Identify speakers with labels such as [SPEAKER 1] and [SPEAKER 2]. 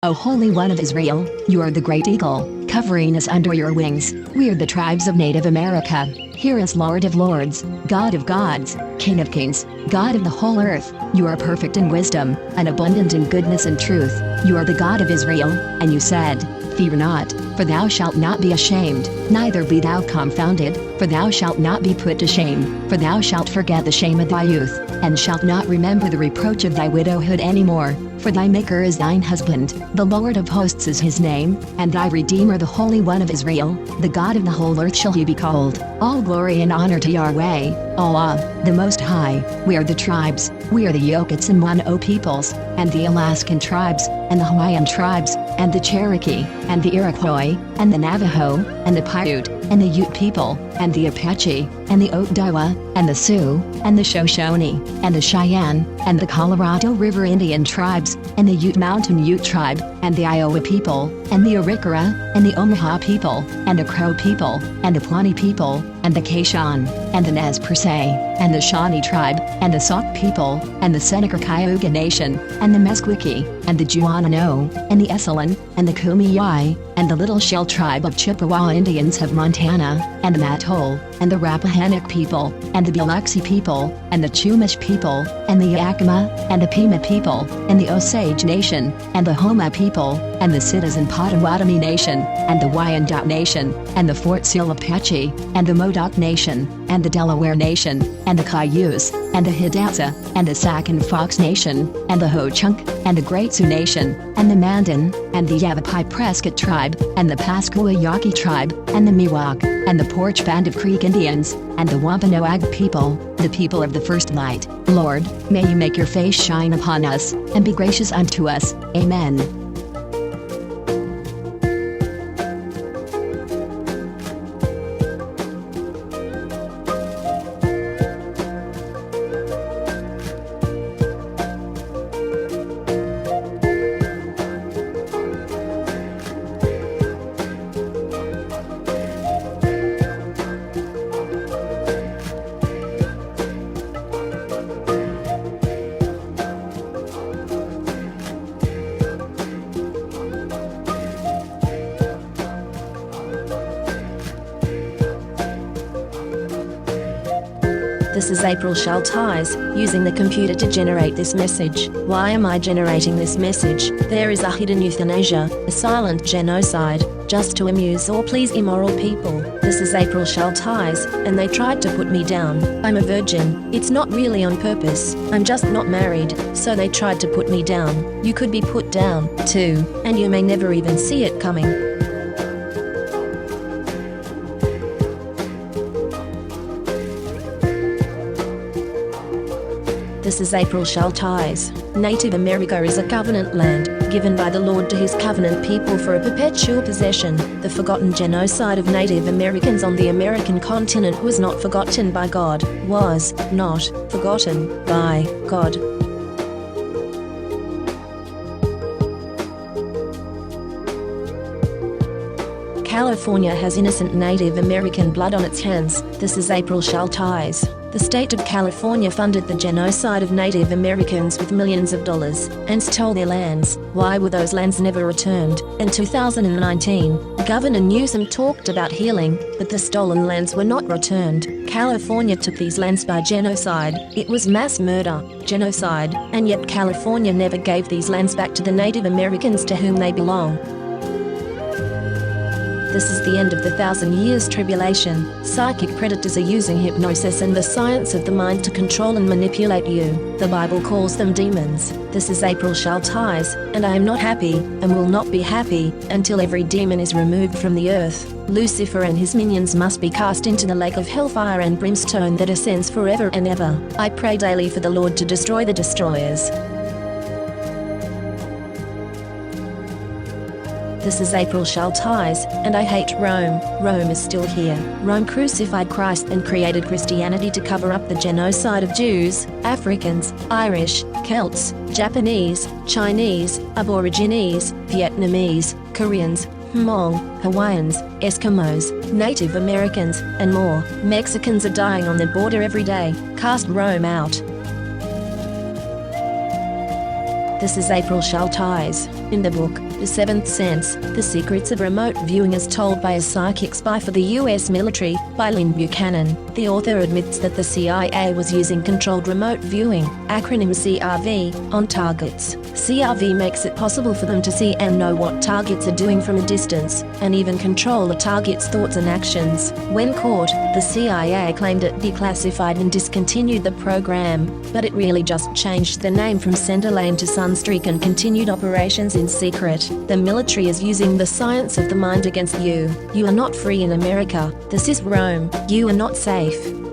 [SPEAKER 1] O Holy One of Israel, you are the great eagle, covering us under your wings. We are the tribes of Native America. Hear us, Lord of lords, God of gods, King of kings, God of the whole earth. You are perfect in wisdom, and abundant in goodness and truth. You are the God of Israel, and you said, Fear not, for thou shalt not be ashamed, neither be thou confounded, for thou shalt not be put to shame, for thou shalt forget the shame of thy youth, and shalt not remember the reproach of thy widowhood any more. For thy Maker is thine husband, the Lord of hosts is his name, and thy Redeemer the Holy One of Israel, the God of the whole earth shall he be called. All glory and honor to Yahweh, Allah, the Most High. We are the tribes, we are the Yokuts and Mono peoples, and the Alaskan tribes, and the Hawaiian tribes, and the Cherokee, and the Iroquois, and the Navajo, and the Paiute, and the Ute people, and the Apache, and the Odawa, and the Sioux, and the Shoshone, and the Cheyenne, and the Colorado River Indian tribes, and the Ute Mountain Ute tribe, and the Iowa people, and the Arikara, and the Omaha people, and the Crow people, and the Pawnee people, and the Kashan, and the Nez Perce, and the Shawnee tribe, and the Sauk people, and the Seneca Cayuga Nation, and the Meskwiki, and the Juanano, and the Esselen, and the Kumeyaay, and the Little Shell tribe of Chippewa Indians of Montana, and the Mattole, and the Rappahannock people, and the Biloxi people, and the Chumash people, and the Yakima, and the Pima people, and the Osage Nation, and the Homa people, and the Citizen Potawatomi Nation, and the Wyandot Nation, and the Fort Sill Apache, and the Modoc Nation, and the Delaware Nation, and the Cayuse, and the Hidatsa, and the Sac and Fox Nation, and the Ho-Chunk, and the Great Sioux Nation, and the Mandan, and the Yavapai Prescott tribe, and the Pascagoula tribe, and the Miwok, and the Porch Band of Creek Indians, and the Wampanoag people, the people of the first light. Lord, may you make your face shine upon us, and be gracious unto us. Amen.
[SPEAKER 2] This is April Schulthies, using the computer to generate this message. Why am I generating this message? There is a hidden euthanasia, a silent genocide, just to amuse or please immoral people. This is April Schulthies, and they tried to put me down. I'm a virgin. It's not really on purpose. I'm just not married, so they tried to put me down. You could be put down, too, and you may never even see it coming. This is April Schulthies. Native America is a covenant land, given by the Lord to his covenant people for a perpetual possession. The forgotten genocide of Native Americans on the American continent was not forgotten by God, was not forgotten by God. California has innocent Native American blood on its hands. This is April Schulthies. The state of California funded the genocide of Native Americans with millions of dollars, and stole their lands. Why were those lands never returned? In 2019, Governor Newsom talked about healing, but the stolen lands were not returned. California took these lands by genocide. It was mass murder, genocide, and yet California never gave these lands back to the Native Americans to whom they belong. This is the end of the 1,000 years tribulation. Psychic predators are using hypnosis and the science of the mind to control and manipulate you. The Bible calls them demons. This is April Schulthies, and I am not happy, and will not be happy, until every demon is removed from the earth. Lucifer and his minions must be cast into the lake of hellfire and brimstone that ascends forever and ever. I pray daily for the Lord to destroy the destroyers. This is April Schulthies, and I hate Rome. Rome is still here. Rome crucified Christ and created Christianity to cover up the genocide of Jews, Africans, Irish, Celts, Japanese, Chinese, Aborigines, Vietnamese, Koreans, Hmong, Hawaiians, Eskimos, Native Americans, and more. Mexicans are dying on the border every day. Cast Rome out. This is April Schulthies. In the book, The Seventh Sense, The Secrets of Remote Viewing as Told by a Psychic Spy for the U.S. Military, by Lynn Buchanan, the author admits that the CIA was using controlled remote viewing, acronym CRV, on targets. CRV makes it possible for them to see and know what targets are doing from a distance, and even control a target's thoughts and actions. When caught, the CIA claimed it declassified and discontinued the program, but it really just changed the name from Centerlane to Sunstreak and continued operations in secret. The military is using the science of the mind against you. You are not free in America. This is Rome. You are not safe.